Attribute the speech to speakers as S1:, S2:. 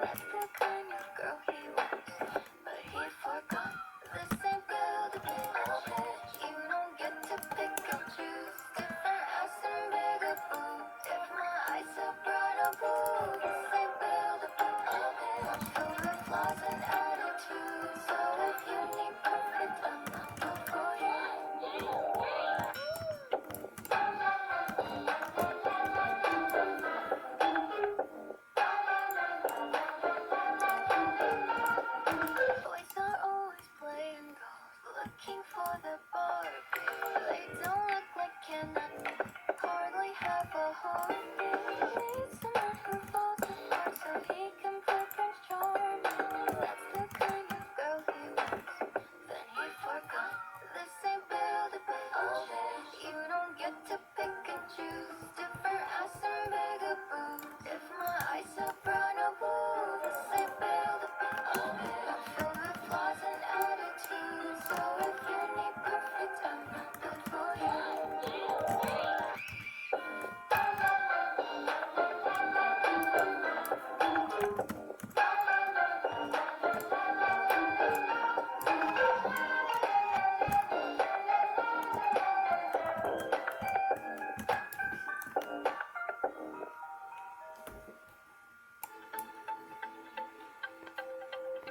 S1: That's the kind of girl he wants, but he forgot this ain't Belediye. You don't get to pick and choose different ass and bigger boobs. If my eyes are bright, I'll boo. This ain't Belediye. I'm filled with flaws and attitudes, so if you need perfect, I'm not good for you. Boys are always playing golf, looking for the Barbie. They don't look like Ken, hardly have a heartbeat. Needs someone who falls apart so he can play Prince Charming. That's the kind of girl he wants, then he forgot this ain't Belediye. You don't get to pick and choose different ass and bigger boobs. If my eyes are brown or blue, this ain't Belediye. I'm filled with flaws and attitudes, so if you need perfect, I'm not good for you.